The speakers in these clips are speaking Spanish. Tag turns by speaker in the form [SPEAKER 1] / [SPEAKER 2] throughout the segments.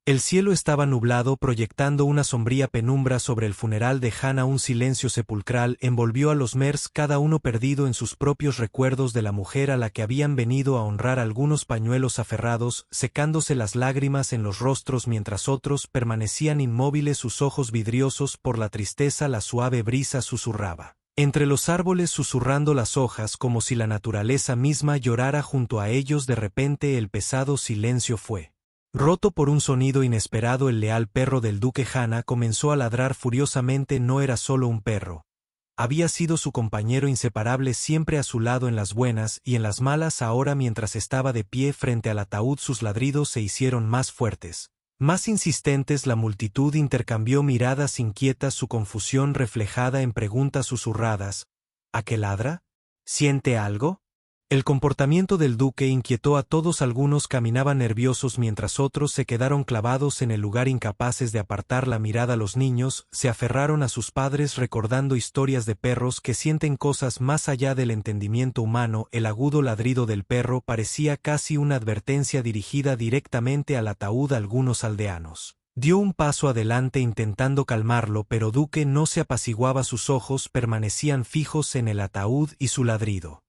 [SPEAKER 1] El cielo estaba nublado, proyectando una sombría penumbra sobre el funeral de Hannah. Un silencio sepulcral envolvió a los Mers, cada uno perdido en sus propios recuerdos de la mujer a la que habían venido a honrar. Algunos pañuelos aferrados, secándose las lágrimas en los rostros, mientras otros permanecían inmóviles, sus ojos vidriosos por la tristeza. La suave brisa susurraba entre los árboles, susurrando las hojas, como si la naturaleza misma llorara junto a ellos. De repente el pesado silencio fue roto por un sonido inesperado. El leal perro del duque Hannah comenzó a ladrar furiosamente. No era solo un perro. Había sido su compañero inseparable, siempre a su lado en las buenas y en las malas. Ahora, mientras estaba de pie frente al ataúd, sus ladridos se hicieron más fuertes, más insistentes. La multitud intercambió miradas inquietas, su confusión reflejada en preguntas susurradas. ¿A qué ladra? ¿Siente algo? El comportamiento del duque inquietó a todos. Algunos caminaban nerviosos mientras otros se quedaron clavados en el lugar, incapaces de apartar la mirada. Los niños se aferraron a sus padres recordando historias de perros que sienten cosas más allá del entendimiento humano. El agudo ladrido del perro parecía casi una advertencia dirigida directamente al ataúd. Algunos aldeanos dio un paso adelante intentando calmarlo, pero Duque no se apaciguaba. Sus ojos permanecían fijos en el ataúd y su ladrido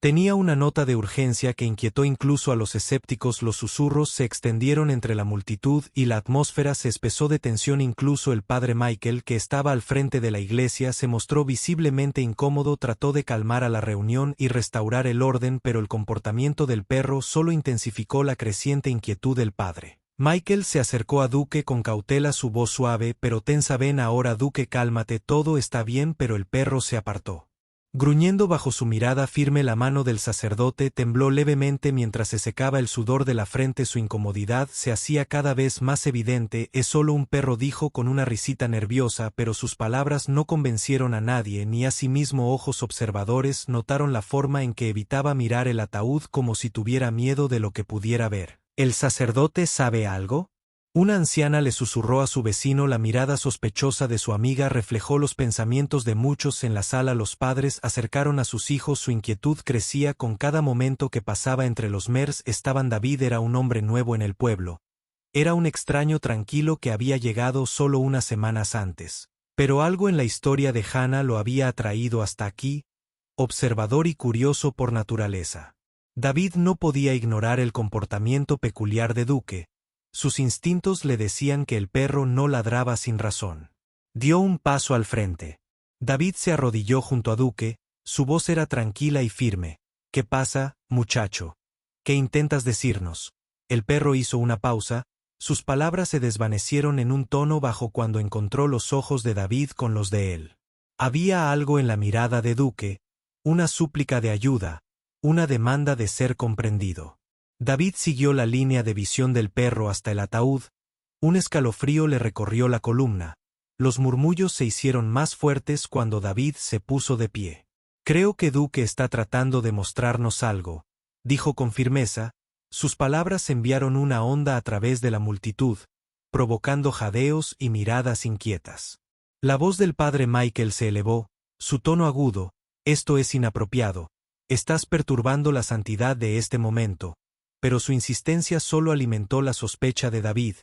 [SPEAKER 1] tenía una nota de urgencia que inquietó incluso a los escépticos. Los susurros se extendieron entre la multitud y la atmósfera se espesó de tensión. Incluso el padre Michael, que estaba al frente de la iglesia, se mostró visiblemente incómodo. Trató de calmar a la reunión y restaurar el orden, pero el comportamiento del perro solo intensificó la creciente inquietud del padre. Michael se acercó a Duque con cautela, su voz suave pero tensa. Ven ahora, Duque, cálmate, todo está bien. Pero el perro se apartó, gruñendo bajo su mirada firme. La mano del sacerdote tembló levemente mientras se secaba el sudor de la frente. Su incomodidad se hacía cada vez más evidente. Es solo un perro, dijo con una risita nerviosa, pero sus palabras no convencieron a nadie, ni a sí mismo. Ojos observadores notaron la forma en que evitaba mirar el ataúd, como si tuviera miedo de lo que pudiera ver. ¿El sacerdote sabe algo? Una anciana le susurró a su vecino. La mirada sospechosa de su amiga reflejó los pensamientos de muchos en la sala. Los padres acercaron a sus hijos. Su inquietud crecía con cada momento que pasaba entre los Mers. David era un hombre nuevo en el pueblo. Era un extraño tranquilo que había llegado solo unas semanas antes. Pero algo en la historia de Hannah lo había atraído hasta aquí, observador y curioso por naturaleza. David no podía ignorar el comportamiento peculiar de Duque. Sus instintos le decían que el perro no ladraba sin razón. Dio un paso al frente. David se arrodilló junto a Duque, su voz era tranquila y firme. ¿Qué pasa, muchacho? ¿Qué intentas decirnos? El perro hizo una pausa, sus palabras se desvanecieron en un tono bajo cuando encontró los ojos de David con los de él. Había algo en la mirada de Duque, una súplica de ayuda, una demanda de ser comprendido. David siguió la línea de visión del perro hasta el ataúd. Un escalofrío le recorrió la columna. Los murmullos se hicieron más fuertes cuando David se puso de pie. Creo que Duque está tratando de mostrarnos algo, dijo con firmeza. Sus palabras enviaron una onda a través de la multitud, provocando jadeos y miradas inquietas. La voz del padre Michael se elevó, su tono agudo. Esto es inapropiado. Estás perturbando la santidad de este momento. Pero su insistencia solo alimentó la sospecha de David.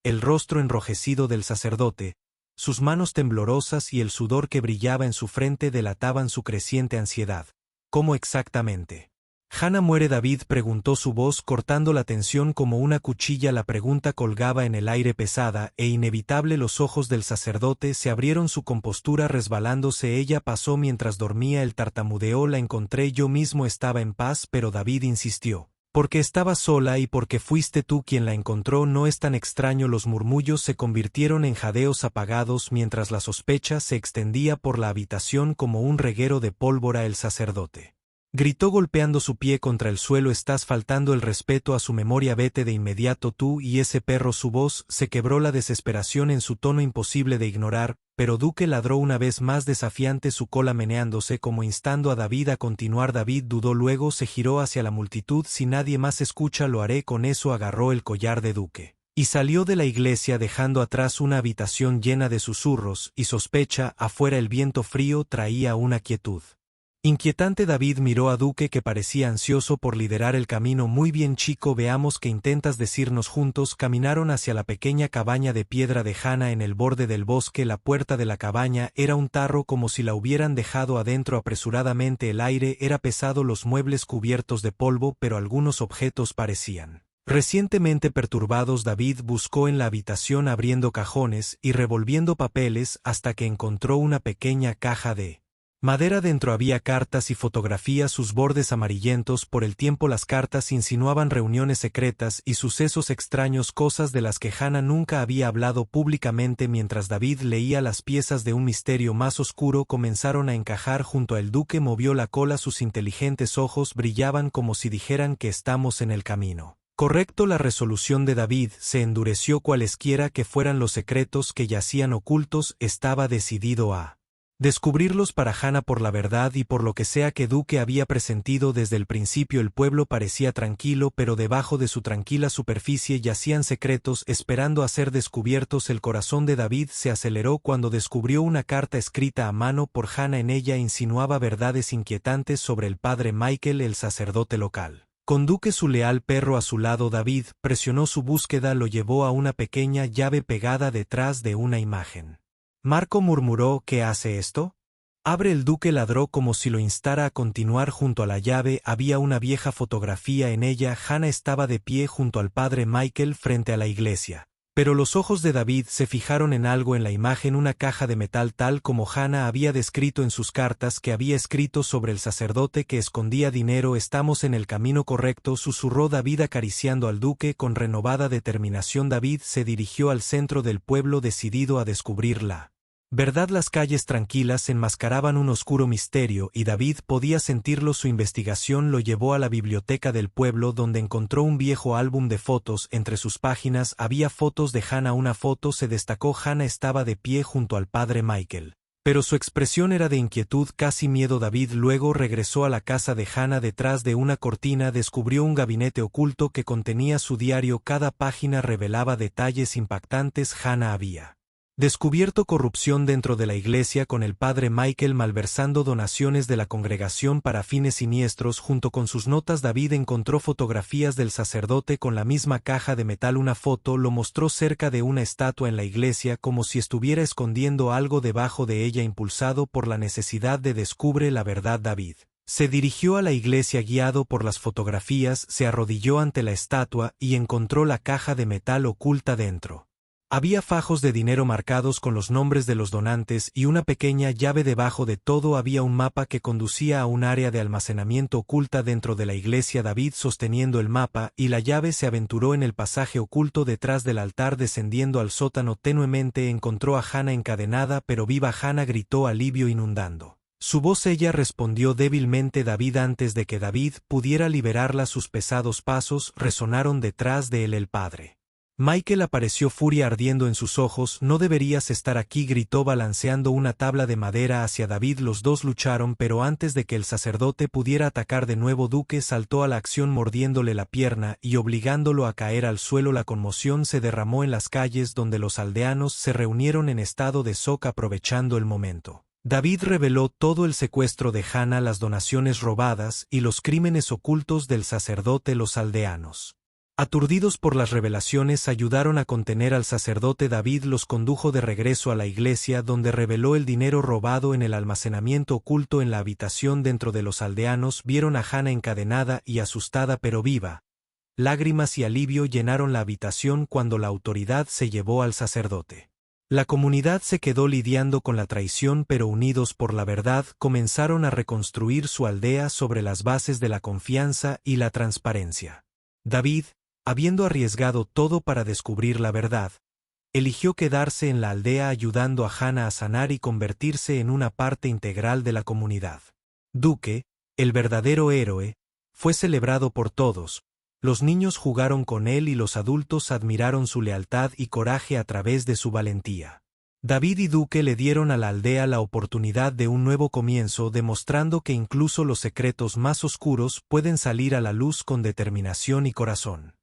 [SPEAKER 1] El rostro enrojecido del sacerdote, sus manos temblorosas y el sudor que brillaba en su frente delataban su creciente ansiedad. ¿Cómo exactamente? ¿Hannah muere? David preguntó, su voz cortando la tensión como una cuchilla. La pregunta colgaba en el aire, pesada e inevitable. Los ojos del sacerdote se abrieron, su compostura resbalándose. Ella pasó mientras dormía. Él tartamudeó, la encontré, yo mismo estaba en paz. Pero David insistió. Porque estaba sola y porque fuiste tú quien la encontró. No es tan extraño. Los murmullos se convirtieron en jadeos apagados mientras la sospecha se extendía por la habitación como un reguero de pólvora. El sacerdote gritó golpeando su pie contra el suelo. Estás faltando el respeto a su memoria, vete de inmediato tú y ese perro. Su voz se quebró, la desesperación en su tono imposible de ignorar, pero Duque ladró una vez más desafiante, su cola meneándose como instando a David a continuar. David dudó, luego se giró hacia la multitud. Si nadie más escucha, lo haré. Con eso agarró el collar de Duque y salió de la iglesia, dejando atrás una habitación llena de susurros y sospecha. Afuera el viento frío traía una quietud Inquietante. David miró a Duque, que parecía ansioso por liderar el camino. Muy bien, chico, veamos qué intentas decirnos. Juntos caminaron hacia la pequeña cabaña de piedra de Hannah en el borde del bosque. La puerta de la cabaña era un tarro, como si la hubieran dejado adentro apresuradamente. El aire era pesado, los muebles cubiertos de polvo, pero algunos objetos parecían recientemente perturbados. David buscó en la habitación, abriendo cajones y revolviendo papeles, hasta que encontró una pequeña caja de madera. Dentro había cartas y fotografías, sus bordes amarillentos por el tiempo. Las cartas insinuaban reuniones secretas y sucesos extraños, cosas de las que Hannah nunca había hablado públicamente. Mientras David leía, las piezas de un misterio más oscuro comenzaron a encajar junto a él. Duque movió la cola, sus inteligentes ojos brillaban como si dijeran que estamos en el camino correcto. La resolución de David se endureció. Cualesquiera que fueran los secretos que yacían ocultos, estaba decidido a descubrirlos para Hannah. Por la verdad y por lo que sea que Duque había presentido desde el principio, el pueblo parecía tranquilo, pero debajo de su tranquila superficie yacían secretos esperando a ser descubiertos. El corazón de David se aceleró cuando descubrió una carta escrita a mano por Hannah. En ella insinuaba verdades inquietantes sobre el padre Michael, el sacerdote local. Con Duque, su leal perro, a su lado, David presionó su búsqueda. Lo llevó a una pequeña llave pegada detrás de una imagen. Marco murmuró: ¿qué hace esto? Abre. El Duque ladró como si lo instara a continuar. Junto a la llave había una vieja fotografía. En ella Hannah estaba de pie junto al padre Michael frente a la iglesia. Pero los ojos de David se fijaron en algo en la imagen, una caja de metal tal como Hannah había descrito en sus cartas, que había escrito sobre el sacerdote que escondía dinero. Estamos en el camino correcto, susurró David acariciando al Duque con renovada determinación. David se dirigió al centro del pueblo, decidido a descubrirla verdad. Las calles tranquilas enmascaraban un oscuro misterio, y David podía sentirlo. Su investigación lo llevó a la biblioteca del pueblo, donde encontró un viejo álbum de fotos. Entre sus páginas había fotos de Hannah. Una foto se destacó. Hannah estaba de pie junto al padre Michael, pero su expresión era de inquietud, casi miedo. David luego regresó a la casa de Hannah. Detrás de una cortina descubrió un gabinete oculto que contenía su diario. Cada página revelaba detalles impactantes. Hannah había descubierto corrupción dentro de la iglesia, con el padre Michael malversando donaciones de la congregación para fines siniestros. Junto con sus notas, David encontró fotografías del sacerdote con la misma caja de metal. Una foto lo mostró cerca de una estatua en la iglesia, como si estuviera escondiendo algo debajo de ella. Impulsado por la necesidad de descubrir la verdad, David se dirigió a la iglesia. Guiado por las fotografías, se arrodilló ante la estatua y encontró la caja de metal oculta dentro. Había fajos de dinero marcados con los nombres de los donantes y una pequeña llave. Debajo de todo había un mapa que conducía a un área de almacenamiento oculta dentro de la iglesia. David, sosteniendo el mapa y la llave, se aventuró en el pasaje oculto detrás del altar. Descendiendo al sótano tenuemente, encontró a Hannah encadenada pero viva. Hannah gritó, alivio inundando su voz. Ella respondió débilmente. David, antes de que David pudiera liberarla, sus pesados pasos resonaron detrás de él. El padre Michael apareció, furia ardiendo en sus ojos. No deberías estar aquí, gritó balanceando una tabla de madera hacia David. Los dos lucharon, pero antes de que el sacerdote pudiera atacar de nuevo, Duque saltó a la acción, mordiéndole la pierna y obligándolo a caer al suelo. La conmoción se derramó en las calles, donde los aldeanos se reunieron en estado de shock. Aprovechando el momento, David reveló todo: el secuestro de Hannah, las donaciones robadas y los crímenes ocultos del sacerdote. Los aldeanos, aturdidos por las revelaciones, ayudaron a contener al sacerdote. David los condujo de regreso a la iglesia, donde reveló el dinero robado en el almacenamiento oculto. En la habitación dentro de los aldeanos vieron a Hannah encadenada y asustada pero viva. Lágrimas y alivio llenaron la habitación cuando la autoridad se llevó al sacerdote. La comunidad se quedó lidiando con la traición, pero unidos por la verdad, comenzaron a reconstruir su aldea sobre las bases de la confianza y la transparencia. David, habiendo arriesgado todo para descubrir la verdad, eligió quedarse en la aldea, ayudando a Hannah a sanar y convertirse en una parte integral de la comunidad. Duque, el verdadero héroe, fue celebrado por todos. Los niños jugaron con él y los adultos admiraron su lealtad y coraje a través de su valentía. David y Duque le dieron a la aldea la oportunidad de un nuevo comienzo, demostrando que incluso los secretos más oscuros pueden salir a la luz con determinación y corazón.